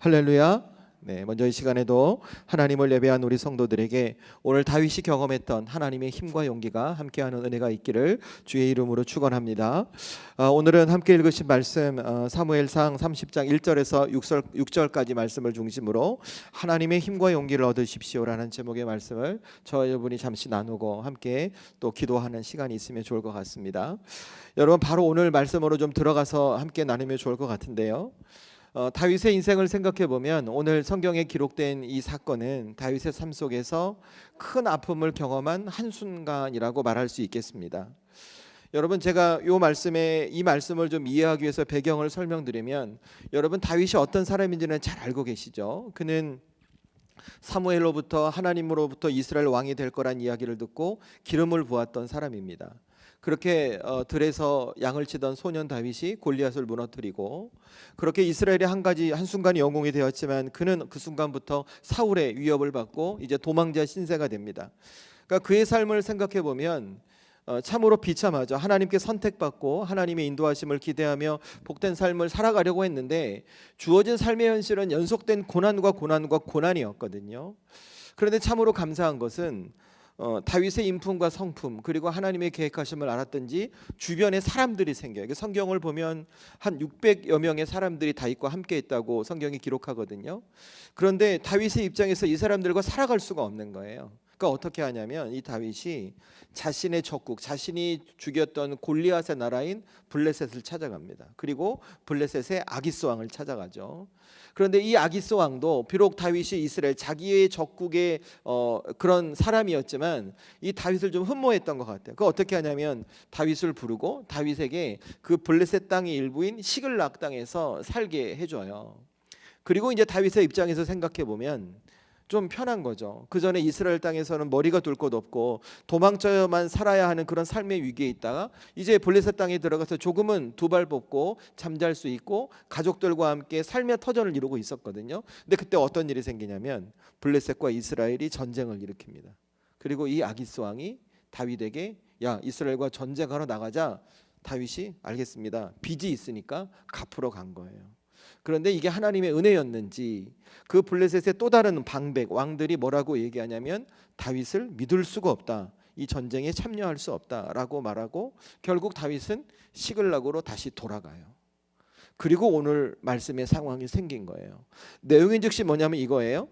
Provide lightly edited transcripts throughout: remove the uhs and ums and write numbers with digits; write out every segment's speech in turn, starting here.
할렐루야. 네, 먼저 이 시간에도 하나님을 예배한 우리 성도들에게 오늘 다윗이 경험했던 하나님의 힘과 용기가 함께하는 은혜가 있기를 주의 이름으로 축원합니다. 오늘은 함께 읽으신 말씀 사무엘상 30장 1절에서 6절까지 말씀을 중심으로 하나님의 힘과 용기를 얻으십시오라는 제목의 말씀을 저와 여러분이 잠시 나누고 함께 또 기도하는 시간이 있으면 좋을 것 같습니다. 여러분 바로 오늘 말씀으로 좀 들어가서 함께 나누면 좋을 것 같은데요. 다윗의 인생을 생각해 보면 오늘 성경에 기록된 이 사건은 다윗의 삶 속에서 큰 아픔을 경험한 한순간이라고 말할 수 있겠습니다. 여러분 제가 이 말씀을 좀 이해하기 위해서 배경을 설명드리면 여러분 다윗이 어떤 사람인지는 잘 알고 계시죠. 그는 사무엘로부터 하나님으로부터 이스라엘 왕이 될 거란 이야기를 듣고 기름을 부었던 사람입니다. 그렇게 들에서 양을 치던 소년 다윗이 골리앗을 무너뜨리고 그렇게 이스라엘이 한순간에 영웅이 되었지만 그는 그 순간부터 사울의 위협을 받고 이제 도망자 신세가 됩니다. 그러니까 그의 삶을 생각해 보면 참으로 비참하죠. 하나님께 선택받고 하나님의 인도하심을 기대하며 복된 삶을 살아가려고 했는데 주어진 삶의 현실은 연속된 고난이었거든요. 그런데 참으로 감사한 것은 다윗의 인품과 성품 그리고 하나님의 계획하심을 알았던지 주변에 사람들이 생겨요. 성경을 보면 한 600여 명의 사람들이 다윗과 함께 있다고 성경이 기록하거든요. 그런데 다윗의 입장에서 이 사람들과 살아갈 수가 없는 거예요. 그러니까 어떻게 하냐면 이 다윗이 자신의 적국, 자신이 죽였던 골리앗의 나라인 블레셋을 찾아갑니다. 그리고 블레셋의 아기스 왕을 찾아가죠. 그런데 이 아기스 왕도 비록 다윗이 이스라엘 자기의 적국의 그런 사람이었지만 이 다윗을 좀 흠모했던 것 같아요. 그 어떻게 하냐면 다윗을 부르고 다윗에게 그 블레셋 땅의 일부인 시글락 땅에서 살게 해줘요. 그리고 이제 다윗의 입장에서 생각해 보면 좀 편한 거죠. 그 전에 이스라엘 땅에서는 머리가 둘 곳 없고 도망쳐야만 살아야 하는 그런 삶의 위기에 있다가 이제 블레셋 땅에 들어가서 조금은 두 발 뻗고 잠잘 수 있고 가족들과 함께 삶의 터전을 이루고 있었거든요. 근데 그때 어떤 일이 생기냐면 블레셋과 이스라엘이 전쟁을 일으킵니다. 그리고 이 아기스 왕이 다윗에게 야 이스라엘과 전쟁하러 나가자. 다윗이 알겠습니다. 빚이 있으니까 갚으러 간 거예요. 그런데 이게 하나님의 은혜였는지 그 블레셋의 또 다른 방백 왕들이 뭐라고 얘기하냐면 다윗을 믿을 수가 없다. 이 전쟁에 참여할 수 없다라고 말하고 결국 다윗은 시글락으로 다시 돌아가요. 그리고 오늘 말씀의 상황이 생긴 거예요. 내용인 즉시 뭐냐면 이거예요.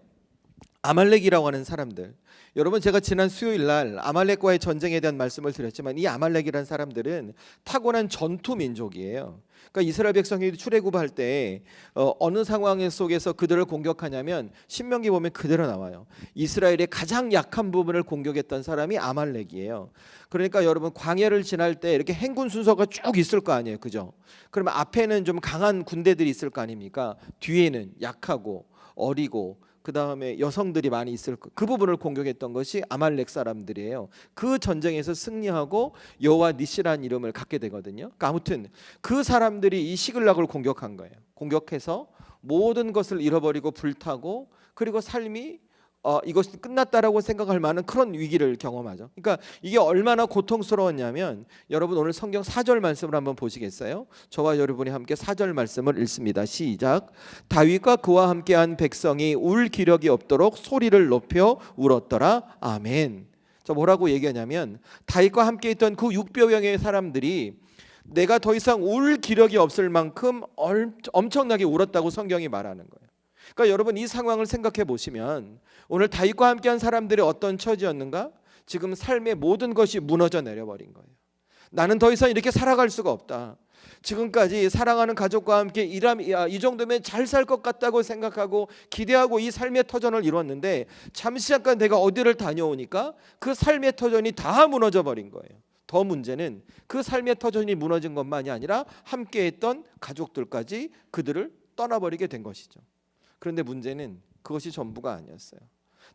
아말렉이라고 하는 사람들. 여러분 제가 지난 수요일 날 아말렉과의 전쟁에 대한 말씀을 드렸지만 이 아말렉이라는 사람들은 타고난 전투 민족이에요. 그러니까 이스라엘 백성이 출애굽할 때 어느 상황 속에서 그들을 공격하냐면 신명기 보면 그대로 나와요. 이스라엘의 가장 약한 부분을 공격했던 사람이 아말렉이에요. 그러니까 여러분 광야를 지날 때 이렇게 행군 순서가 쭉 있을 거 아니에요, 그죠? 그러면 앞에는 좀 강한 군대들이 있을 거 아닙니까? 뒤에는 약하고 어리고 그 다음에 여성들이 많이 있을 그 부분을 공격했던 것이 아말렉 사람들이에요. 그 전쟁에서 승리하고 여호와 니시라는 이름을 갖게 되거든요. 그러니까 아무튼 그 사람들이 이 시글락을 공격한 거예요. 공격해서 모든 것을 잃어버리고 불타고 그리고 삶이 이것이 끝났다라고 생각할 만한 그런 위기를 경험하죠. 그러니까 이게 얼마나 고통스러웠냐면 여러분 오늘 성경 4절 말씀을 한번 보시겠어요? 저와 여러분이 함께 4절 말씀을 읽습니다. 시작. 다윗과 그와 함께한 백성이 울 기력이 없도록 소리를 높여 울었더라. 아멘. 저 뭐라고 얘기하냐면 다윗과 함께 있던 그 600여 명의 사람들이 내가 더 이상 울 기력이 없을 만큼 엄청나게 울었다고 성경이 말하는 거예요. 그러니까 여러분 이 상황을 생각해 보시면 오늘 다윗과 함께한 사람들이 어떤 처지였는가? 지금 삶의 모든 것이 무너져 내려버린 거예요. 나는 더 이상 이렇게 살아갈 수가 없다. 지금까지 사랑하는 가족과 함께 이 정도면 잘 살 것 같다고 생각하고 기대하고 이 삶의 터전을 이뤘는데 잠시 잠깐 내가 어디를 다녀오니까 그 삶의 터전이 다 무너져 버린 거예요. 더 문제는 그 삶의 터전이 무너진 것만이 아니라 함께했던 가족들까지 그들을 떠나버리게 된 것이죠. 그런데 문제는 그것이 전부가 아니었어요.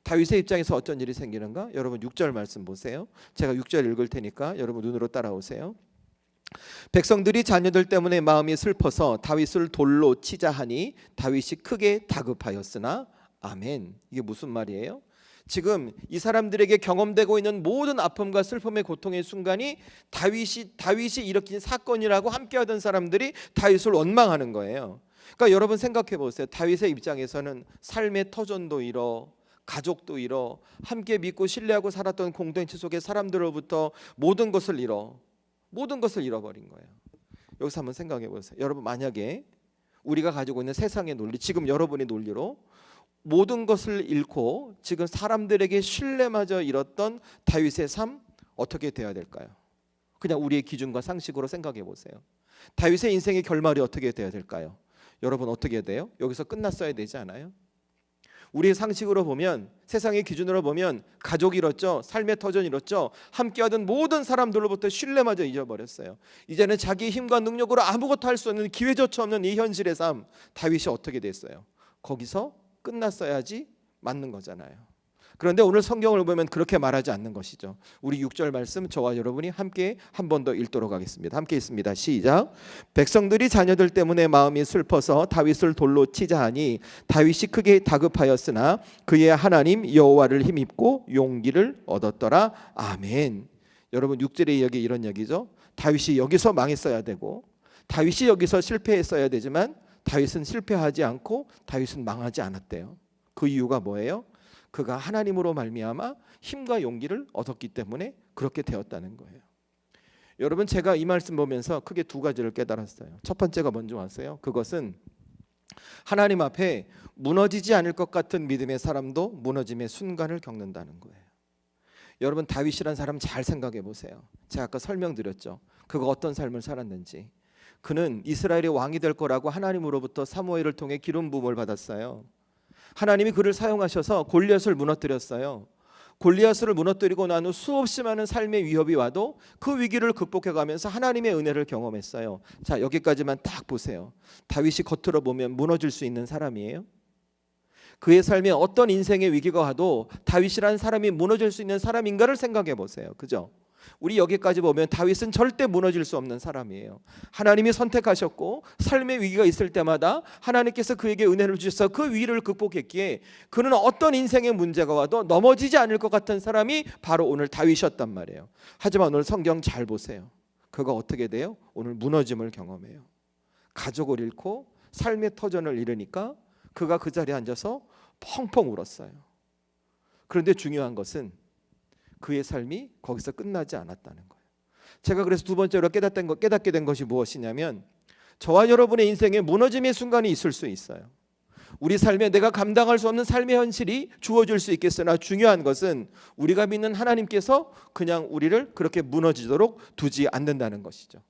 다윗의 입장에서 어떤 일이 생기는가? 여러분 6절 말씀 보세요. 제가 6절 읽을 테니까 여러분 눈으로 따라오세요. 백성들이 자녀들 때문에 마음이 슬퍼서 다윗을 돌로 치자 하니 다윗이 크게 다급하였으나 아멘. 이게 무슨 말이에요? 지금 이 사람들에게 경험되고 있는 모든 아픔과 슬픔의 고통의 순간이 다윗이 일으킨 사건이라고 함께하던 사람들이 다윗을 원망하는 거예요. 그러니까 여러분 생각해 보세요. 다윗의 입장에서는 삶의 터전도 잃어, 가족도 잃어, 함께 믿고 신뢰하고 살았던 공동체 속의 사람들로부터 모든 것을 잃어버린 거예요. 여기서 한번 생각해 보세요. 여러분, 만약에 우리가 가지고 있는 세상의 논리, 지금 여러분의 논리로 모든 것을 잃고 지금 사람들에게 신뢰마저 잃었던 다윗의 삶, 어떻게 되어야 될까요? 그냥 우리의 기준과 상식으로 생각해 보세요. 다윗의 인생의 결말이 어떻게 되어야 될까요? 여러분, 어떻게 돼요? 여기서 끝났어야 되지 않아요? 우리의 상식으로 보면, 세상의 기준으로 보면 가족 잃었죠, 삶의 터전 잃었죠, 함께하던 모든 사람들로부터 신뢰마저 잊어버렸어요. 이제는 자기 힘과 능력으로 아무것도 할 수 없는, 기회조차 없는 이 현실의 삶, 다윗이 어떻게 됐어요? 거기서 끝났어야지 맞는 거잖아요. 그런데 오늘 성경을 보면 그렇게 말하지 않는 것이죠. 우리 6절 말씀 저와 여러분이 함께 한 번 더 읽도록 하겠습니다. 함께 읽습니다. 시작. 백성들이 자녀들 때문에 마음이 슬퍼서 다윗을 돌로 치자 하니 다윗이 크게 다급하였으나 그의 하나님 여호와를 힘입고 용기를 얻었더라. 아멘. 여러분, 6절의 이야기 이런 얘기죠. 다윗이 여기서 망했어야 되고 다윗이 여기서 실패했어야 되지만 다윗은 실패하지 않고 다윗은 망하지 않았대요. 그 이유가 뭐예요? 그가 하나님으로 말미암아 힘과 용기를 얻었기 때문에 그렇게 되었다는 거예요. 여러분, 제가 이 말씀 보면서 크게 두 가지를 깨달았어요. 첫 번째가 먼저 왔어요. 그것은 하나님 앞에 무너지지 않을 것 같은 믿음의 사람도 무너짐의 순간을 겪는다는 거예요. 여러분, 다윗이란 사람 잘 생각해 보세요. 제가 아까 설명드렸죠. 그가 어떤 삶을 살았는지. 그는 이스라엘의 왕이 될 거라고 하나님으로부터 사무엘을 통해 기름 부음을 받았어요. 하나님이 그를 사용하셔서 골리앗을 무너뜨렸어요. 골리앗을 무너뜨리고 난 후 수없이 많은 삶의 위협이 와도 그 위기를 극복해가면서 하나님의 은혜를 경험했어요. 자, 여기까지만 딱 보세요. 다윗이 겉으로 보면 무너질 수 있는 사람이에요? 그의 삶에 어떤 인생의 위기가 와도 다윗이라는 사람이 무너질 수 있는 사람인가를 생각해 보세요. 그죠? 우리 여기까지 보면 다윗은 절대 무너질 수 없는 사람이에요. 하나님이 선택하셨고 삶의 위기가 있을 때마다 하나님께서 그에게 은혜를 주셔서 그 위기를 극복했기에 그는 어떤 인생의 문제가 와도 넘어지지 않을 것 같은 사람이 바로 오늘 다윗이었단 말이에요. 하지만 오늘 성경 잘 보세요. 그가 어떻게 돼요? 오늘 무너짐을 경험해요. 가족을 잃고 삶의 터전을 잃으니까 그가 그 자리에 앉아서 펑펑 울었어요. 그런데 중요한 것은 그의 삶이 거기서 끝나지 않았다는 거예요. 제가 그래서 두 번째로 깨닫게 된 것이 무엇이냐면, 저와 여러분의 인생에 무너짐의 순간이 있을 수 있어요. 우리 삶에 내가 감당할 수 없는 삶의 현실이 주어질 수 있겠으나 중요한 것은 우리가 믿는 하나님께서 그냥 우리를 그렇게 무너지도록 두지 않는다는 것이죠.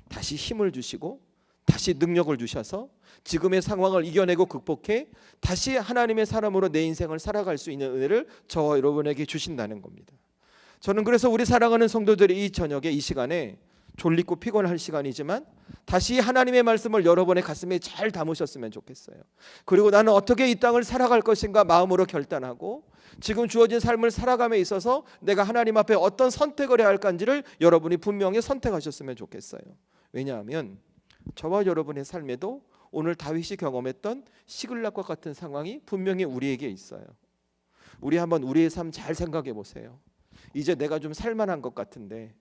다시 힘을 주시고 다시 능력을 주셔서 지금의 상황을 이겨내고 극복해 다시 하나님의 사람으로 내 인생을 살아갈 수 있는 은혜를 저와 여러분에게 주신다는 겁니다. 저는 그래서 우리 사랑하는 성도들이 이 저녁에 이 시간에 졸리고 피곤할 시간이지만 다시 하나님의 말씀을 여러분의 가슴에 잘 담으셨으면 좋겠어요. 그리고 나는 어떻게 이 땅을 살아갈 것인가 마음으로 결단하고 지금 주어진 삶을 살아감에 있어서 내가 하나님 앞에 어떤 선택을 해야 할까인지를 여러분이 분명히 선택하셨으면 좋겠어요. 왜냐하면 저와 여러분의 삶에도 오늘 다윗이 경험했던 시글락과 같은 상황이 분명히 우리에게 있어요. 우리 한번 우리의 삶 잘 생각해 보세요. 이제 내가 좀 살만한 것 같은데,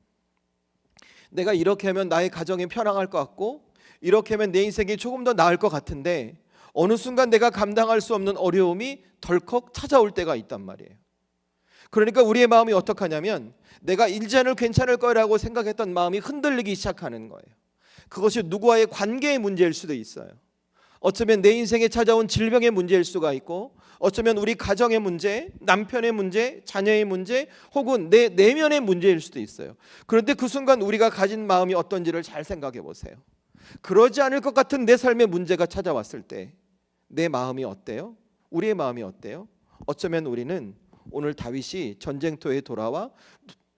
내가 이렇게 하면 나의 가정이 편안할 것 같고 이렇게 하면 내 인생이 조금 더 나을 것 같은데 어느 순간 내가 감당할 수 없는 어려움이 덜컥 찾아올 때가 있단 말이에요. 그러니까 우리의 마음이 어떡하냐면 내가 이제는 괜찮을 거라고 생각했던 마음이 흔들리기 시작하는 거예요. 그것이 누구와의 관계의 문제일 수도 있어요. 어쩌면 내 인생에 찾아온 질병의 문제일 수가 있고, 어쩌면 우리 가정의 문제, 남편의 문제, 자녀의 문제, 혹은 내 내면의 문제일 수도 있어요. 그런데 그 순간 우리가 가진 마음이 어떤지를 잘 생각해 보세요. 그러지 않을 것 같은 내 삶의 문제가 찾아왔을 때 내 마음이 어때요? 우리의 마음이 어때요? 어쩌면 우리는 오늘 다윗이 전쟁터에 돌아와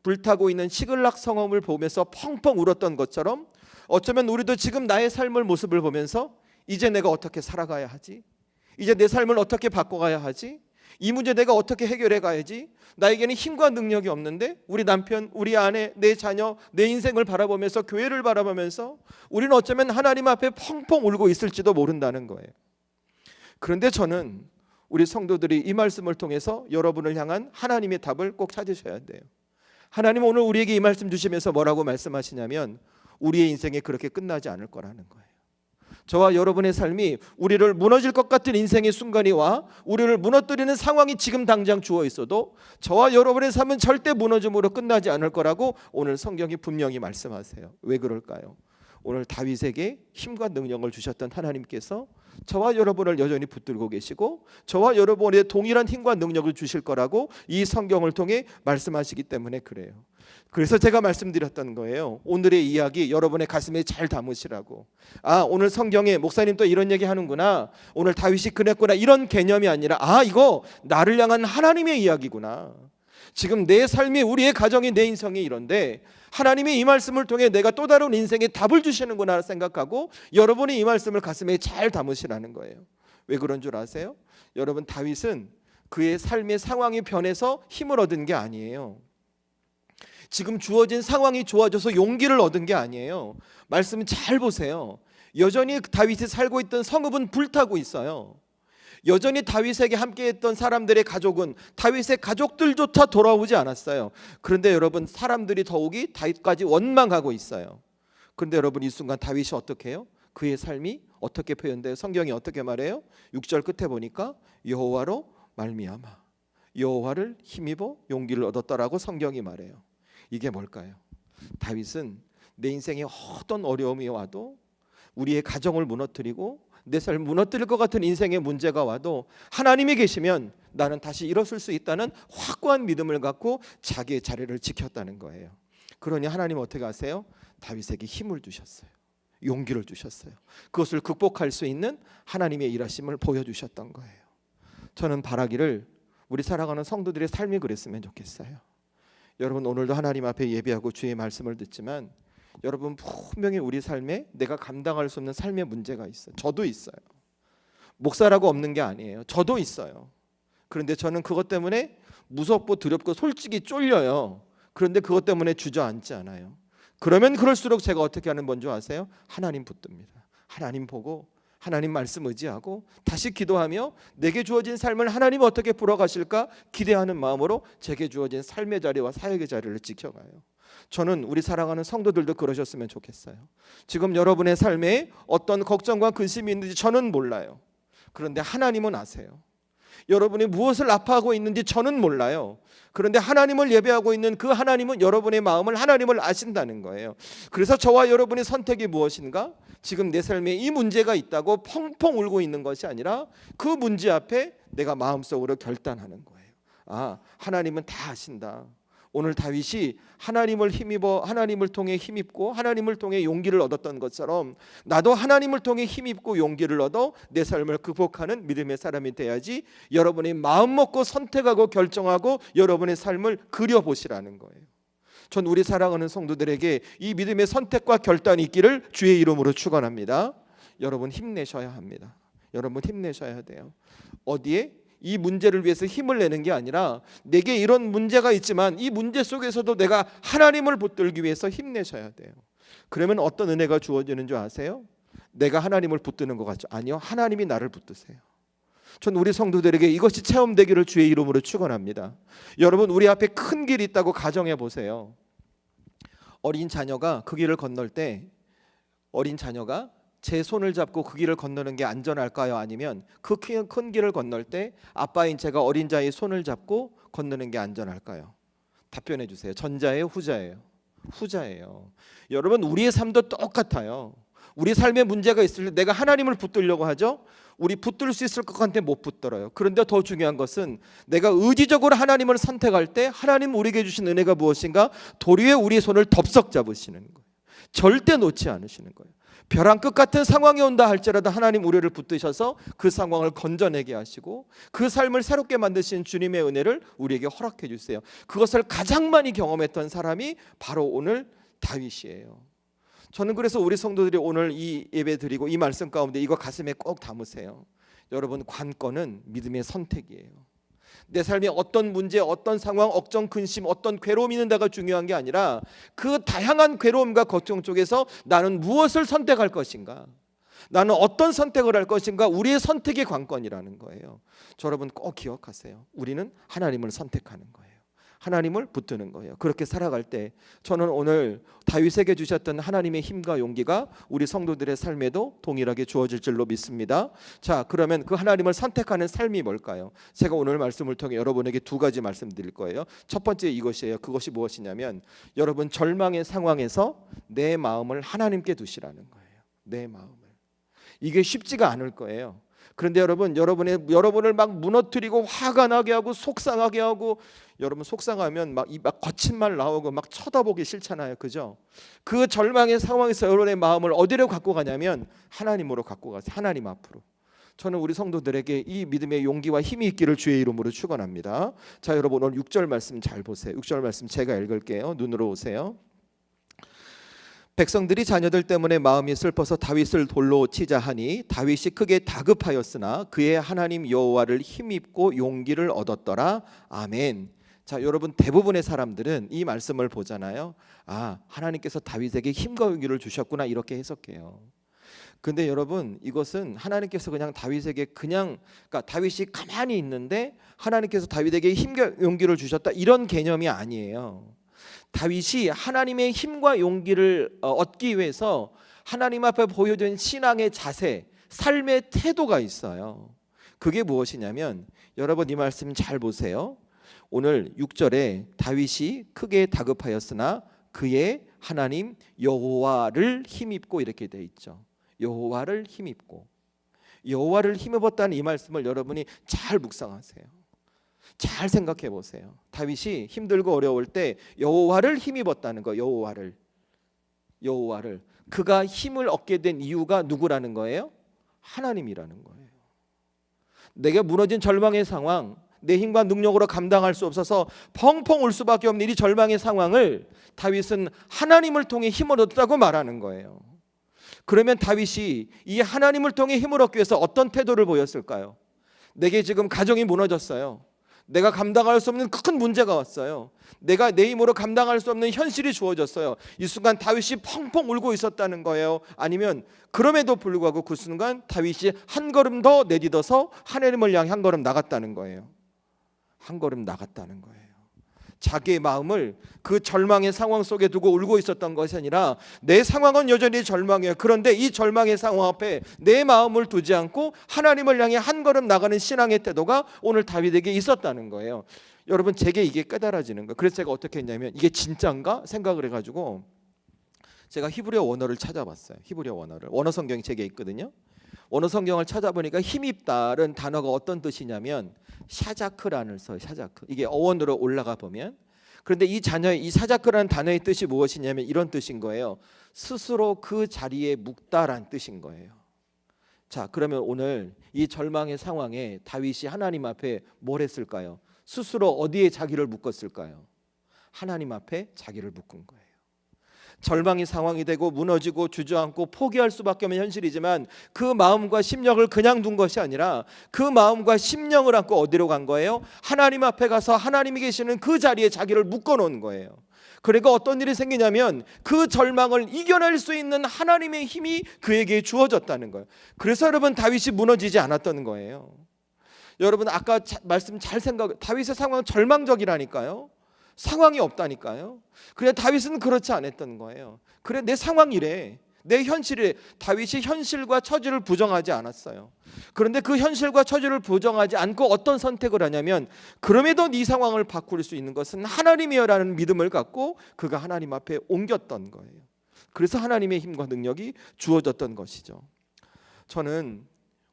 불타고 있는 시글락 성읍을 보면서 펑펑 울었던 것처럼 어쩌면 우리도 지금 나의 삶의 모습을 보면서 이제 내가 어떻게 살아가야 하지? 이제 내 삶을 어떻게 바꿔가야 하지? 이 문제 내가 어떻게 해결해 가야지? 나에게는 힘과 능력이 없는데 우리 남편, 우리 아내, 내 자녀, 내 인생을 바라보면서 교회를 바라보면서 우리는 어쩌면 하나님 앞에 펑펑 울고 있을지도 모른다는 거예요. 그런데 저는 우리 성도들이 이 말씀을 통해서 여러분을 향한 하나님의 답을 꼭 찾으셔야 돼요. 하나님 오늘 우리에게 이 말씀 주시면서 뭐라고 말씀하시냐면 우리의 인생이 그렇게 끝나지 않을 거라는 거예요. 저와 여러분의 삶이 우리를 무너질 것 같은 인생의 순간이 와 우리를 무너뜨리는 상황이 지금 당장 주어 있어도 저와 여러분의 삶은 절대 무너짐으로 끝나지 않을 거라고 오늘 성경이 분명히 말씀하세요. 왜 그럴까요? 오늘 다윗에게 힘과 능력을 주셨던 하나님께서 저와 여러분을 여전히 붙들고 계시고 저와 여러분의 동일한 힘과 능력을 주실 거라고 이 성경을 통해 말씀하시기 때문에 그래요. 그래서 제가 말씀드렸던 거예요. 오늘의 이야기 여러분의 가슴에 잘 담으시라고. 오늘 성경에 목사님 또 이런 얘기 하는구나, 오늘 다윗이 그랬구나, 이런 개념이 아니라 이거 나를 향한 하나님의 이야기구나. 지금 내 삶이, 우리의 가정이, 내 인생이 이런데 하나님이 이 말씀을 통해 내가 또 다른 인생에 답을 주시는구나 생각하고 여러분이 이 말씀을 가슴에 잘 담으시라는 거예요. 왜 그런 줄 아세요? 여러분, 다윗은 그의 삶의 상황이 변해서 힘을 얻은 게 아니에요. 지금 주어진 상황이 좋아져서 용기를 얻은 게 아니에요. 말씀 잘 보세요. 여전히 다윗이 살고 있던 성읍은 불타고 있어요. 여전히 다윗에게 함께했던 사람들의 가족은 다윗의 가족들조차 돌아오지 않았어요. 그런데 여러분, 사람들이 더욱이 다윗까지 원망하고 있어요. 그런데 여러분, 이 순간 다윗이 어떻게 해요? 그의 삶이 어떻게 표현돼요? 성경이 어떻게 말해요? 6절 끝에 보니까 여호와로 말미암아 여호와를 힘입어 용기를 얻었더라고 성경이 말해요. 이게 뭘까요? 다윗은 내 인생에 어떤 어려움이 와도, 우리의 가정을 무너뜨리고 내 삶을 무너뜨릴 것 같은 인생의 문제가 와도 하나님이 계시면 나는 다시 일어설 수 있다는 확고한 믿음을 갖고 자기의 자리를 지켰다는 거예요. 그러니 하나님 어떻게 하세요? 다윗에게 힘을 주셨어요. 용기를 주셨어요. 그것을 극복할 수 있는 하나님의 일하심을 보여주셨던 거예요. 저는 바라기를 우리 살아가는 성도들의 삶이 그랬으면 좋겠어요. 여러분, 오늘도 하나님 앞에 예배하고 주의 말씀을 듣지만 여러분, 분명히 우리 삶에 내가 감당할 수 없는 삶의 문제가 있어요. 저도 있어요. 목사라고 없는 게 아니에요. 저도 있어요. 그런데 저는 그것 때문에 무섭고 두렵고 솔직히 쫄려요. 그런데 그것 때문에 주저앉지 않아요. 그러면 그럴수록 제가 어떻게 하는 뭔지 아세요? 하나님 붙듭니다. 하나님 보고 하나님 말씀 의지하고 다시 기도하며 내게 주어진 삶을 하나님 어떻게 풀어가실까 기대하는 마음으로 제게 주어진 삶의 자리와 사역의 자리를 지켜가요. 저는 우리 사랑하는 성도들도 그러셨으면 좋겠어요. 지금 여러분의 삶에 어떤 걱정과 근심이 있는지 저는 몰라요. 그런데 하나님은 아세요. 여러분이 무엇을 아파하고 있는지 저는 몰라요. 그런데 하나님을 예배하고 있는 그 하나님은 여러분의 마음을, 하나님을 아신다는 거예요. 그래서 저와 여러분의 선택이 무엇인가? 지금 내 삶에 이 문제가 있다고 펑펑 울고 있는 것이 아니라 그 문제 앞에 내가 마음속으로 결단하는 거예요. 하나님은 다 아신다. 오늘 다윗이 하나님을 힘입어 하나님을 통해 힘입고 하나님을 통해 용기를 얻었던 것처럼 나도 하나님을 통해 힘입고 용기를 얻어 내 삶을 극복하는 믿음의 사람이 돼야지 여러분이 마음 먹고 선택하고 결정하고 여러분의 삶을 그려보시라는 거예요. 전 우리 사랑하는 성도들에게 이 믿음의 선택과 결단이 있기를 주의 이름으로 축원합니다. 여러분 힘내셔야 합니다. 여러분 힘내셔야 돼요. 어디에? 이 문제를 위해서 힘을 내는 게 아니라 내게 이런 문제가 있지만 이 문제 속에서도 내가 하나님을 붙들기 위해서 힘내셔야 돼요. 그러면 어떤 은혜가 주어지는 줄 아세요? 내가 하나님을 붙드는 것 같죠? 아니요, 하나님이 나를 붙드세요. 전 우리 성도들에게 이것이 체험되기를 주의 이름으로 축원합니다. 여러분, 우리 앞에 큰 길이 있다고 가정해 보세요. 어린 자녀가 그 길을 건널 때 어린 자녀가 제 손을 잡고 그 길을 건너는 게 안전할까요? 아니면 그 큰 길을 건널 때 아빠인 제가 어린 자의 손을 잡고 건너는 게 안전할까요? 답변해 주세요. 전자예요, 후자예요? 후자예요. 여러분, 우리의 삶도 똑같아요. 우리 삶에 문제가 있을 때 내가 하나님을 붙들려고 하죠. 우리 붙들 수 있을 것 같은데 못 붙들어요. 그런데 더 중요한 것은 내가 의지적으로 하나님을 선택할 때 하나님 우리에게 주신 은혜가 무엇인가? 도리어 우리의 손을 덥석 잡으시는 거예요. 절대 놓지 않으시는 거예요. 벼랑 끝 같은 상황이 온다 할지라도 하나님 우리를 붙드셔서 그 상황을 건져내게 하시고 그 삶을 새롭게 만드신 주님의 은혜를 우리에게 허락해 주세요. 그것을 가장 많이 경험했던 사람이 바로 오늘 다윗이에요. 저는 그래서 우리 성도들이 오늘 이 예배 드리고 이 말씀 가운데 이거 가슴에 꼭 담으세요. 여러분, 관건은 믿음의 선택이에요. 내 삶에 어떤 문제, 어떤 상황, 억정, 근심, 어떤 괴로움이 있는다가 중요한 게 아니라 그 다양한 괴로움과 걱정 속에서 나는 무엇을 선택할 것인가, 나는 어떤 선택을 할 것인가, 우리의 선택이 관건이라는 거예요. 저 여러분 꼭 기억하세요. 우리는 하나님을 선택하는 거예요. 하나님을 붙드는 거예요. 그렇게 살아갈 때 저는 오늘 다윗에게 주셨던 하나님의 힘과 용기가 우리 성도들의 삶에도 동일하게 주어질 줄로 믿습니다. 자, 그러면 그 하나님을 선택하는 삶이 뭘까요? 제가 오늘 말씀을 통해 여러분에게 두 가지 말씀드릴 거예요. 첫 번째 이것이에요. 그것이 무엇이냐면 여러분 절망의 상황에서 내 마음을 하나님께 두시라는 거예요. 내 마음을. 이게 쉽지가 않을 거예요. 그런데 여러분, 여러분을 막 무너뜨리고 화가 나게 하고 속상하게 하고, 여러분 속상하면 막 거친 말 나오고 막 쳐다보기 싫잖아요, 그죠? 그 절망의 상황에서 여러분의 마음을 어디로 갖고 가냐면 하나님으로 갖고 가세요. 하나님 앞으로. 저는 우리 성도들에게 이 믿음의 용기와 힘이 있기를 주의 이름으로 축원합니다. 자, 여러분 오늘 6절 말씀 잘 보세요. 6절 말씀 제가 읽을게요. 눈으로 오세요. 백성들이 자녀들 때문에 마음이 슬퍼서 다윗을 돌로 치자 하니 다윗이 크게 다급하였으나 그의 하나님 여호와를 힘입고 용기를 얻었더라. 아멘. 자, 여러분 대부분의 사람들은 이 말씀을 보잖아요. 아, 하나님께서 다윗에게 힘과 용기를 주셨구나 이렇게 해석해요. 근데 여러분 이것은 하나님께서 그냥 다윗에게 그러니까 다윗이 가만히 있는데 하나님께서 다윗에게 힘과 용기를 주셨다 이런 개념이 아니에요. 다윗이 하나님의 힘과 용기를 얻기 위해서 하나님 앞에 보여준 신앙의 자세, 삶의 태도가 있어요. 그게 무엇이냐면 여러분 이 말씀 잘 보세요. 오늘 6절에 다윗이 크게 다급하였으나 그의 하나님 여호와를 힘입고 이렇게 돼 있죠. 여호와를 힘입고. 여호와를 힘입었다는 이 말씀을 여러분이 잘 묵상하세요. 잘 생각해 보세요. 다윗이 힘들고 어려울 때 여호와를 힘입었다는 거. 여호와를. 그가 힘을 얻게 된 이유가 누구라는 거예요? 하나님이라는 거예요. 내가 무너진 절망의 상황, 내 힘과 능력으로 감당할 수 없어서 펑펑 울 수밖에 없는 이 절망의 상황을 다윗은 하나님을 통해 힘을 얻었다고 말하는 거예요. 그러면 다윗이 이 하나님을 통해 힘을 얻기 위해서 어떤 태도를 보였을까요? 내게 지금 가정이 무너졌어요. 내가 감당할 수 없는 큰 문제가 왔어요. 내가 내 힘으로 감당할 수 없는 현실이 주어졌어요. 이 순간 다윗이 펑펑 울고 있었다는 거예요? 아니면 그럼에도 불구하고 그 순간 다윗이 한 걸음 더 내딛어서 하나님을 향해 한 걸음 나갔다는 거예요. 한 걸음 나갔다는 거예요. 자기의 마음을 그 절망의 상황 속에 두고 울고 있었던 것이 아니라 내 상황은 여전히 절망이에요. 그런데 이 절망의 상황 앞에 내 마음을 두지 않고 하나님을 향해 한 걸음 나가는 신앙의 태도가 오늘 다윗에게 있었다는 거예요. 여러분 제게 이게 깨달아지는 거예요. 그래서 제가 어떻게 했냐면 이게 진짜인가 생각을 해가지고 제가 히브리어 원어를 찾아봤어요. 히브리어 원어를. 원어 성경이 제게 있거든요. 원어 성경을 찾아보니까 힘입다는 단어가 어떤 뜻이냐면 샤자크라는 써요. 샤자크. 이게 어원으로 올라가 보면, 그런데 이 샤자크라는 단어의 뜻이 무엇이냐면 이런 뜻인 거예요. 스스로 그 자리에 묵다란 뜻인 거예요. 자, 그러면 오늘 이 절망의 상황에 다윗이 하나님 앞에 뭘 했을까요? 스스로 어디에 자기를 묶었을까요? 하나님 앞에 자기를 묶은 거예요. 절망의 상황이 되고 무너지고 주저앉고 포기할 수밖에 없는 현실이지만 그 마음과 심령을 그냥 둔 것이 아니라 그 마음과 심령을 안고 어디로 간 거예요? 하나님 앞에 가서 하나님이 계시는 그 자리에 자기를 묶어 놓은 거예요. 그러니까 어떤 일이 생기냐면 그 절망을 이겨낼 수 있는 하나님의 힘이 그에게 주어졌다는 거예요. 그래서 여러분 다윗이 무너지지 않았던 거예요. 여러분 아까 말씀 잘 다윗의 상황은 절망적이라니까요. 상황이 없다니까요. 그래 다윗은 그렇지 않았던 거예요. 그래 내 상황이래, 내 현실이래. 다윗이 현실과 처지를 부정하지 않았어요. 그런데 그 현실과 처지를 부정하지 않고 어떤 선택을 하냐면 그럼에도 네 상황을 바꿀 수 있는 것은 하나님이여라는 믿음을 갖고 그가 하나님 앞에 옮겼던 거예요. 그래서 하나님의 힘과 능력이 주어졌던 것이죠. 저는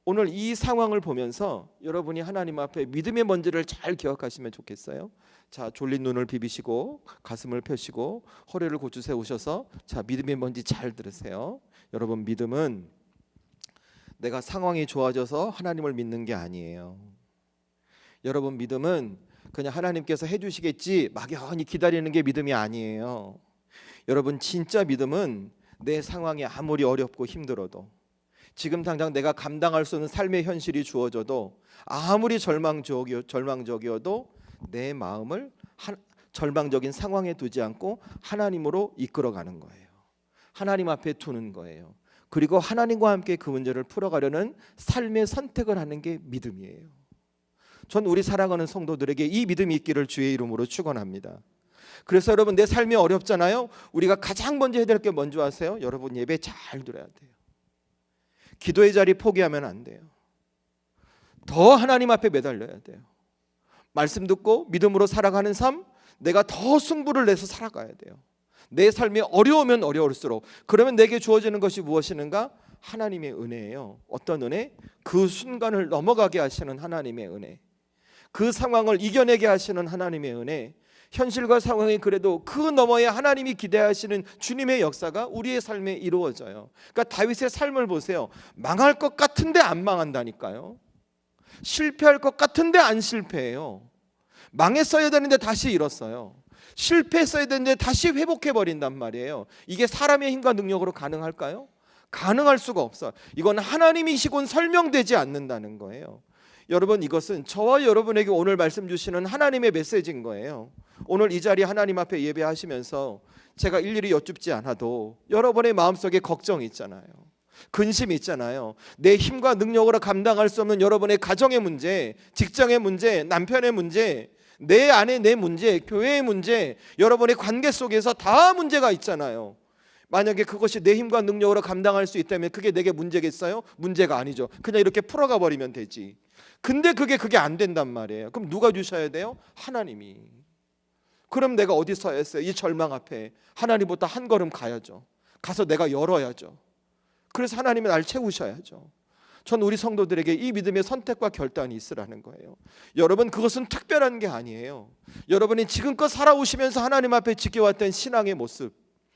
오늘 이 상황을 보면서 여러분이 하나님 앞에 믿음의 먼지를 잘 기억하시면 좋겠어요. 자, 졸린 눈을 비비시고 가슴을 펴시고 허리를 고추 세우셔서 자, 믿음의 먼지 잘 들으세요. 여러분 믿음은 내가 상황이 좋아져서 하나님을 믿는 게 아니에요. 여러분 믿음은 그냥 하나님께서 해주시겠지 막연히 기다리는 게 믿음이 아니에요. 여러분 진짜 믿음은 내 상황이 아무리 어렵고 힘들어도 지금 당장 내가 감당할 수 없는 삶의 현실이 주어져도 아무리 절망적이어도 내 마음을 절망적인 상황에 두지 않고 하나님으로 이끌어가는 거예요. 하나님 앞에 두는 거예요. 그리고 하나님과 함께 그 문제를 풀어가려는 삶의 선택을 하는 게 믿음이에요. 전 우리 사랑하는 성도들에게 이 믿음이 있기를 주의 이름으로 축원합니다. 그래서 여러분, 내 삶이 어렵잖아요. 우리가 가장 먼저 해야 될 게 뭔지 아세요? 여러분, 예배 잘 들어야 돼요. 기도의 자리 포기하면 안 돼요. 더 하나님 앞에 매달려야 돼요. 말씀 듣고 믿음으로 살아가는 삶, 내가 더 승부를 내서 살아가야 돼요. 내 삶이 어려우면 어려울수록, 그러면 내게 주어지는 것이 무엇이는가? 하나님의 은혜예요. 어떤 은혜? 그 순간을 넘어가게 하시는 하나님의 은혜, 그 상황을 이겨내게 하시는 하나님의 은혜, 현실과 상황이 그래도 그 너머에 하나님이 기대하시는 주님의 역사가 우리의 삶에 이루어져요. 그러니까 다윗의 삶을 보세요. 망할 것 같은데 안 망한다니까요. 실패할 것 같은데 안 실패해요. 망했어야 되는데 다시 일었어요. 실패했어야 되는데 다시 회복해버린단 말이에요. 이게 사람의 힘과 능력으로 가능할까요? 가능할 수가 없어요. 이건 하나님이시곤 설명되지 않는다는 거예요. 여러분, 이것은 저와 여러분에게 오늘 말씀 주시는 하나님의 메시지인 거예요. 오늘 이 자리 하나님 앞에 예배하시면서 제가 일일이 여쭙지 않아도 여러분의 마음속에 걱정이 있잖아요. 근심이 있잖아요. 내 힘과 능력으로 감당할 수 없는 여러분의 가정의 문제, 직장의 문제, 남편의 문제, 내 안에 내 문제, 교회의 문제, 여러분의 관계 속에서 다 문제가 있잖아요. 만약에 그것이 내 힘과 능력으로 감당할 수 있다면 그게 내게 문제겠어요? 문제가 아니죠. 그냥 이렇게 풀어가 버리면 되지. 근데 그게 안 된단 말이에요. 그럼 누가 주셔야 돼요? 하나님이. 그럼 내가 어디 서야 했어요? 이 절망 앞에 하나님보다 한 걸음 가야죠. 가서 내가 열어야죠. 그래서 하나님이 날 채우셔야죠. 전 우리 성도들에게 이 믿음의 선택과 결단이 있으라는 거예요. 여러분, 그것은 특별한 게 아니에요. 여러분이 지금껏 살아오시면서 하나님 앞에 지켜왔던 신앙의 모습,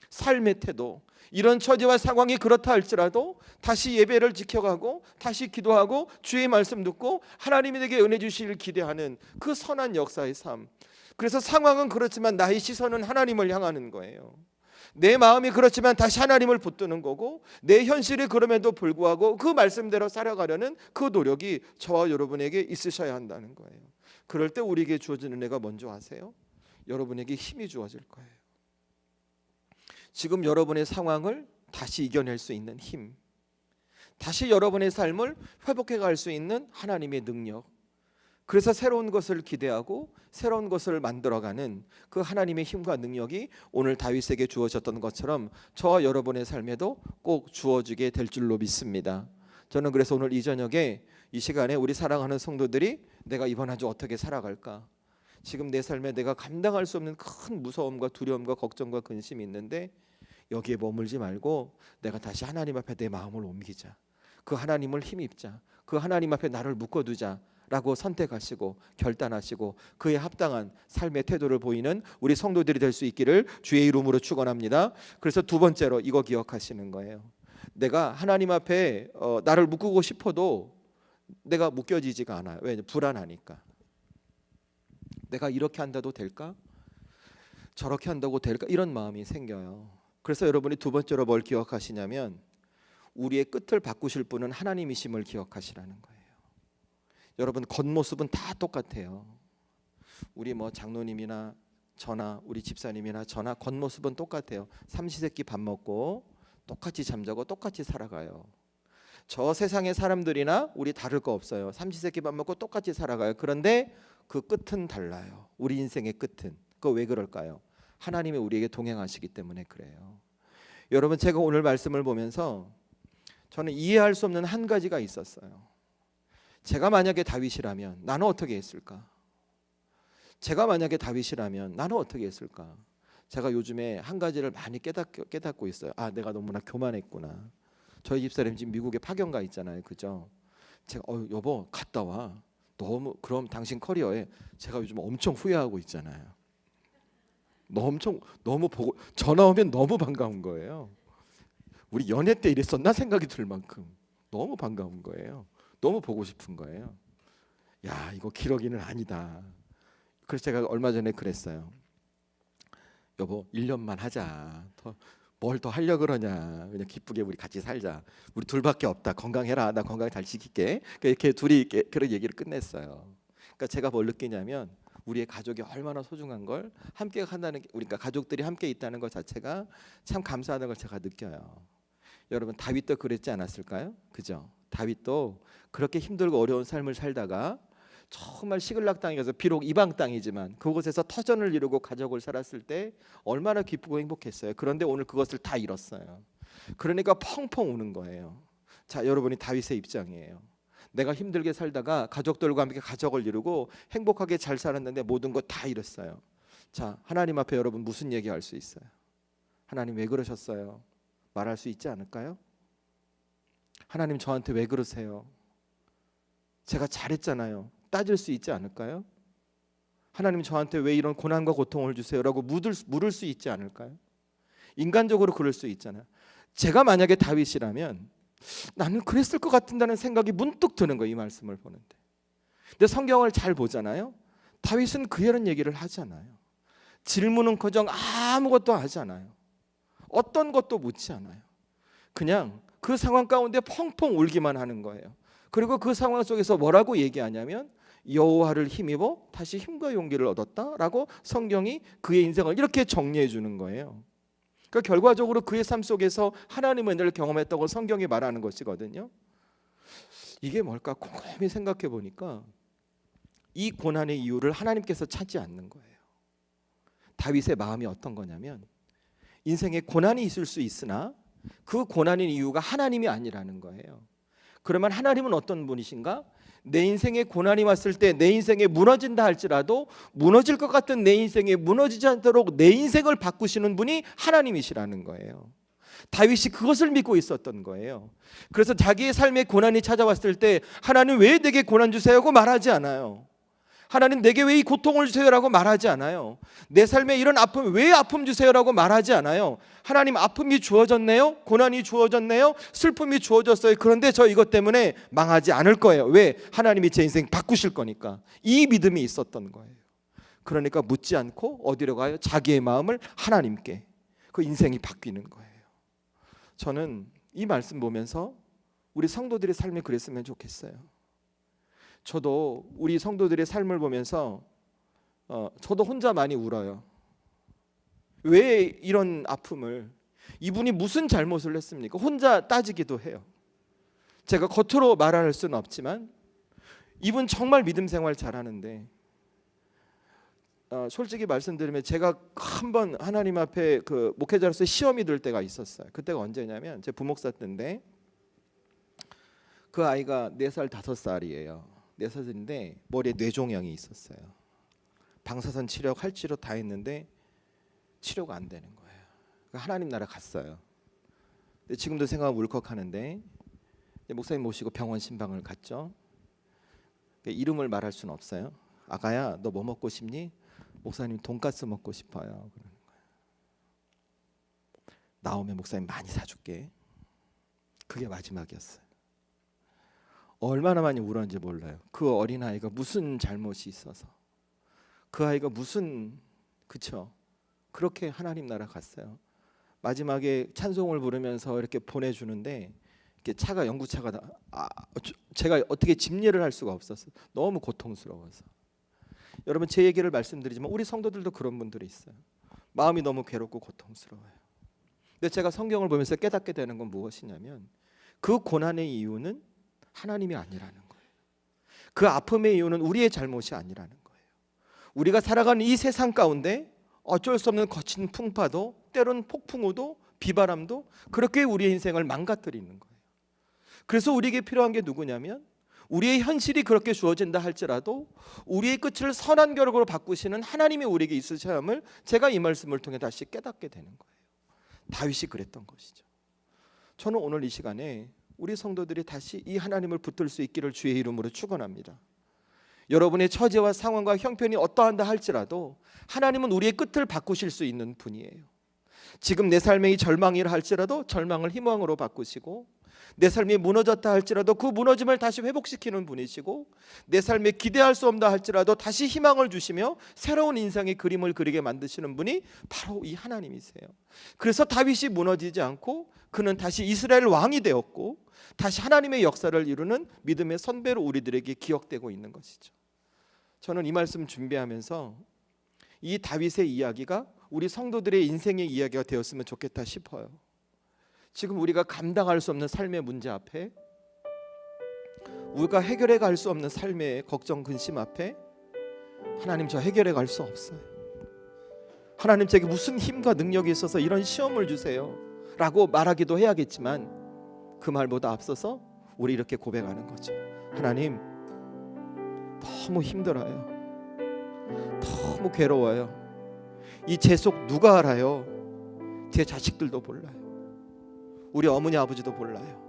삶의 태도, 이런 처지와 상황이 그렇다 할지라도 다시 예배를 지켜가고 다시 기도하고 주의 말씀 듣고 하나님이 내게 은혜 주시길 기대하는 그 선한 역사의 삶. 그래서 상황은 그렇지만 나의 시선은 하나님을 향하는 거예요. 내 마음이 그렇지만 다시 하나님을 붙드는 거고, 내 현실이 그럼에도 불구하고 그 말씀대로 살아가려는 그 노력이 저와 여러분에게 있으셔야 한다는 거예요. 그럴 때 우리에게 주어지는 은혜가 뭔지 아세요? 여러분에게 힘이 주어질 거예요. 지금 여러분의 상황을 다시 이겨낼 수 있는 힘, 다시 여러분의 삶을 회복해 갈 수 있는 하나님의 능력, 그래서 새로운 것을 기대하고 새로운 것을 만들어가는 그 하나님의 힘과 능력이 오늘 다윗에게 주어졌던 것처럼 저와 여러분의 삶에도 꼭 주어지게 될 줄로 믿습니다. 저는 그래서 오늘 이 저녁에 이 시간에 우리 사랑하는 성도들이 내가 이번 한 주 어떻게 살아갈까, 지금 내 삶에 내가 감당할 수 없는 큰 무서움과 두려움과 걱정과 근심이 있는데 여기에 머물지 말고 내가 다시 하나님 앞에 내 마음을 옮기자, 그 하나님을 힘입자, 그 하나님 앞에 나를 묶어두자 라고 선택하시고 결단하시고 그에 합당한 삶의 태도를 보이는 우리 성도들이 될 수 있기를 주의 이름으로 축원합니다. 그래서 두 번째로 이거 기억하시는 거예요. 내가 하나님 앞에 나를 묶고 싶어도 내가 묶여지지가 않아요. 왜? 불안하니까. 내가 이렇게 한다도 될까? 저렇게 한다고 될까? 이런 마음이 생겨요. 그래서 여러분이 두 번째로 뭘 기억하시냐면 우리의 끝을 바꾸실 분은 하나님이심을 기억하시라는 거예요. 여러분, 겉모습은 다 똑같아요. 우리 장로님이나 저나 우리 집사님이나 저나 겉모습은 똑같아요. 삼시세끼 밥 먹고 똑같이 잠자고 똑같이 살아가요. 저 세상의 사람들이나 우리 다를 거 없어요. 삼시세끼 밥 먹고 똑같이 살아가요. 그런데 그 끝은 달라요. 우리 인생의 끝은. 그거 왜 그럴까요? 하나님이 우리에게 동행하시기 때문에 그래요. 여러분, 제가 오늘 말씀을 보면서 저는 이해할 수 없는 한 가지가 있었어요. 제가 만약에 다윗이라면 나는 어떻게 했을까? 제가 만약에 다윗이라면 나는 어떻게 했을까? 제가 요즘에 한 가지를 많이 깨닫고 있어요. 아, 내가 너무나 교만했구나. 저희 집사람 지금 미국에 파견 가 있잖아요, 그죠? 제가 여보 갔다 와. 그럼 당신 커리어에 제가 요즘 엄청 후회하고 있잖아요. 너무 보고 전화 오면 너무 반가운 거예요. 우리 연애 때 이랬었나 생각이 들 만큼 너무 반가운 거예요. 너무 보고 싶은 거예요. 야, 이거 기러기는 아니다. 그래서 제가 얼마 전에 그랬어요. 여보, 1년만 하자. 뭘 더 하려고 그러냐. 그냥 기쁘게 우리 같이 살자. 우리 둘밖에 없다. 건강해라. 나 건강 잘 지킬게. 이렇게 둘이 그런 얘기를 끝냈어요. 그러니까 제가 뭘 느끼냐면 우리의 가족이 얼마나 소중한 걸 함께 한다는 게, 우리가 가족들이 함께 있다는 것 자체가 참 감사하다는 걸 제가 느껴요. 여러분, 다윗도 그랬지 않았을까요? 그죠? 다윗도 그렇게 힘들고 어려운 삶을 살다가 정말 시글락 땅에 가서 비록 이방 땅이지만 그곳에서 터전을 이루고 가족을 살았을 때 얼마나 기쁘고 행복했어요. 그런데 오늘 그것을 다 잃었어요. 그러니까 펑펑 우는 거예요. 자, 여러분이 다윗의 입장이에요. 내가 힘들게 살다가 가족들과 함께 가족을 이루고 행복하게 잘 살았는데 모든 것 다 잃었어요. 자, 하나님 앞에 여러분 무슨 얘기할 수 있어요? 하나님 왜 그러셨어요? 말할 수 있지 않을까요? 하나님 저한테 왜 그러세요? 제가 잘했잖아요. 따질 수 있지 않을까요? 하나님 저한테 왜 이런 고난과 고통을 주세요? 라고 물을 수 있지 않을까요? 인간적으로 그럴 수 있잖아요. 제가 만약에 다윗이라면 나는 그랬을 것 같은다는 생각이 문득 드는 거예요. 이 말씀을 보는데. 근데 성경을 잘 보잖아요. 다윗은 그런 얘기를 하잖아요. 질문은커녕 아무것도 하지 않아요. 어떤 것도 묻지 않아요. 그냥 그 상황 가운데 펑펑 울기만 하는 거예요. 그리고 그 상황 속에서 뭐라고 얘기하냐면 여호와를 힘입어 다시 힘과 용기를 얻었다라고 성경이 그의 인생을 이렇게 정리해 주는 거예요. 그러니까 결과적으로 그의 삶 속에서 하나님의 은혜를 경험했다고 성경이 말하는 것이거든요. 이게 뭘까 곰곰이 생각해 보니까 이 고난의 이유를 하나님께서 찾지 않는 거예요. 다윗의 마음이 어떤 거냐면 인생에 고난이 있을 수 있으나 그 고난의 이유가 하나님이 아니라는 거예요. 그러면 하나님은 어떤 분이신가? 내 인생에 고난이 왔을 때 내 인생에 무너진다 할지라도 무너질 것 같은 내 인생에 무너지지 않도록 내 인생을 바꾸시는 분이 하나님이시라는 거예요. 다윗이 그것을 믿고 있었던 거예요. 그래서 자기의 삶에 고난이 찾아왔을 때 하나님 왜 내게 고난 주세요? 하고 말하지 않아요. 하나님 내게 왜 이 고통을 주세요라고 말하지 않아요. 내 삶에 이런 아픔 왜 아픔 주세요라고 말하지 않아요. 하나님 아픔이 주어졌네요. 고난이 주어졌네요. 슬픔이 주어졌어요. 그런데 저 이것 때문에 망하지 않을 거예요. 왜? 하나님이 제 인생 바꾸실 거니까. 이 믿음이 있었던 거예요. 그러니까 묻지 않고 어디로 가요? 자기의 마음을 하나님께. 그 인생이 바뀌는 거예요. 저는 이 말씀 보면서 우리 성도들의 삶이 그랬으면 좋겠어요. 저도 우리 성도들의 삶을 보면서 저도 혼자 많이 울어요. 왜 이런 아픔을, 이분이 무슨 잘못을 했습니까? 혼자 따지기도 해요. 제가 겉으로 말할 수는 없지만 이분 정말 믿음 생활 잘하는데 솔직히 말씀드리면 제가 한번 하나님 앞에 그 목회자로서 시험이 들 때가 있었어요. 그때가 언제냐면 제 부목사 때인데 그 아이가 4살 5살이에요. 4살인데 머리에 뇌종양이 있었어요. 방사선 치료, 칼치료 다 했는데 치료가 안 되는 거예요. 하나님 나라 갔어요. 근데 지금도 생각하면 울컥하는데 목사님 모시고 병원 신방을 갔죠. 이름을 말할 수는 없어요. 아가야 너 뭐 먹고 싶니? 목사님 돈가스 먹고 싶어요. 그러는 거예요. 나오면 목사님 많이 사줄게. 그게 마지막이었어요. 얼마나 많이 울었는지 몰라요. 그 어린아이가 무슨 잘못이 있어서 그 아이가 무슨 그쵸 그렇게 하나님 나라 갔어요. 마지막에 찬송을 부르면서 이렇게 보내주는데 이렇게 차가 영구차가 제가 어떻게 집례를 할 수가 없었어요. 너무 고통스러워서. 여러분 제 얘기를 말씀드리지만 우리 성도들도 그런 분들이 있어요. 마음이 너무 괴롭고 고통스러워요. 근데 제가 성경을 보면서 깨닫게 되는 건 무엇이냐면 그 고난의 이유는 하나님이 아니라는 거예요. 그 아픔의 이유는 우리의 잘못이 아니라는 거예요. 우리가 살아가는 이 세상 가운데 어쩔 수 없는 거친 풍파도 때론 폭풍우도 비바람도 그렇게 우리의 인생을 망가뜨리는 거예요. 그래서 우리에게 필요한 게 누구냐면 우리의 현실이 그렇게 주어진다 할지라도 우리의 끝을 선한 결과로 바꾸시는 하나님이 우리에게 있으셔야 함을 제가 이 말씀을 통해 다시 깨닫게 되는 거예요. 다윗이 그랬던 것이죠. 저는 오늘 이 시간에 우리 성도들이 다시 이 하나님을 붙들 수 있기를 주의 이름으로 축원합니다. 여러분의 처지와 상황과 형편이 어떠한다 할지라도 하나님은 우리의 끝을 바꾸실 수 있는 분이에요. 지금 내 삶에 이 절망이라 할지라도 절망을 희망으로 바꾸시고 내 삶이 무너졌다 할지라도 그 무너짐을 다시 회복시키는 분이시고 내 삶에 기대할 수 없다 할지라도 다시 희망을 주시며 새로운 인생의 그림을 그리게 만드시는 분이 바로 이 하나님이세요. 그래서 다윗이 무너지지 않고 그는 다시 이스라엘 왕이 되었고 다시 하나님의 역사를 이루는 믿음의 선배로 우리들에게 기억되고 있는 것이죠. 저는 이 말씀 준비하면서 이 다윗의 이야기가 우리 성도들의 인생의 이야기가 되었으면 좋겠다 싶어요. 지금 우리가 감당할 수 없는 삶의 문제 앞에 우리가 해결해 갈 수 없는 삶의 걱정 근심 앞에 하나님 저 해결해 갈 수 없어요. 하나님 제게 무슨 힘과 능력이 있어서 이런 시험을 주세요 라고 말하기도 해야겠지만 그 말보다 앞서서 우리 이렇게 고백하는 거죠. 하나님 너무 힘들어요. 너무 괴로워요. 이 제 속 누가 알아요? 제 자식들도 몰라요. 우리 어머니 아버지도 몰라요.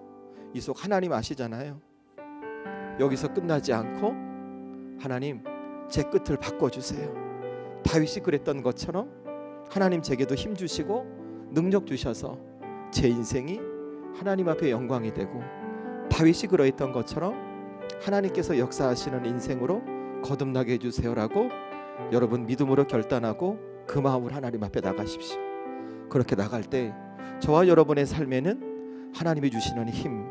이 속 하나님 아시잖아요. 여기서 끝나지 않고 하나님 제 끝을 바꿔주세요. 다윗이 그랬던 것처럼 하나님 제게도 힘 주시고 능력 주셔서 제 인생이 하나님 앞에 영광이 되고 다윗이 그러했던 것처럼 하나님께서 역사하시는 인생으로 거듭나게 해주세요라고 여러분 믿음으로 결단하고 그 마음으로 하나님 앞에 나가십시오. 그렇게 나갈 때 저와 여러분의 삶에는 하나님이 주시는 힘,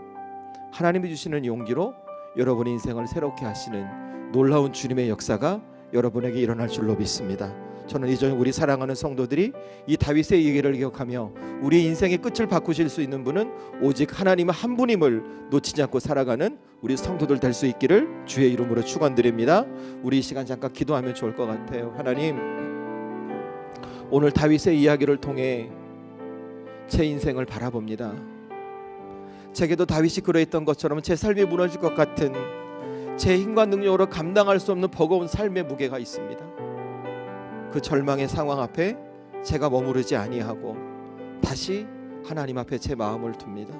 하나님이 주시는 용기로 여러분의 인생을 새롭게 하시는 놀라운 주님의 역사가 여러분에게 일어날 줄로 믿습니다. 저는 이전 우리 사랑하는 성도들이 이 다윗의 얘기를 기억하며 우리 인생의 끝을 바꾸실 수 있는 분은 오직 하나님 한 분임을 놓치지 않고 살아가는 우리 성도들 될 수 있기를 주의 이름으로 축원드립니다. 우리 이 시간 잠깐 기도하면 좋을 것 같아요. 하나님, 오늘 다윗의 이야기를 통해 제 인생을 바라봅니다. 제게도 다윗이 그러했던 것처럼 제 삶이 무너질 것 같은 제 힘과 능력으로 감당할 수 없는 버거운 삶의 무게가 있습니다. 그 절망의 상황 앞에 제가 머무르지 아니하고 다시 하나님 앞에 제 마음을 둡니다.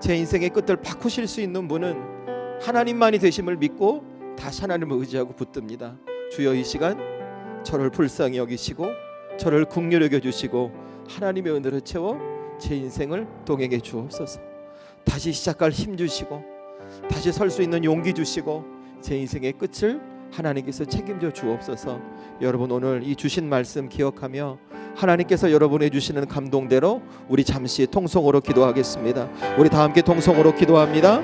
제 인생의 끝을 바꾸실 수 있는 분은 하나님만이 되심을 믿고 다시 하나님을 의지하고 붙듭니다. 주여 이 시간 저를 불쌍히 여기시고 저를 긍휼히 여겨주시고 하나님의 은혜로 채워 제 인생을 동행해 주옵소서. 다시 시작할 힘 주시고 다시 설 수 있는 용기 주시고 제 인생의 끝을 하나님께서 책임져 주옵소서. 여러분 오늘 이 주신 말씀 기억하며 하나님께서 여러분에 주시는 감동대로 우리 잠시 통성으로 기도하겠습니다. 우리 다 함께 통성으로 기도합니다.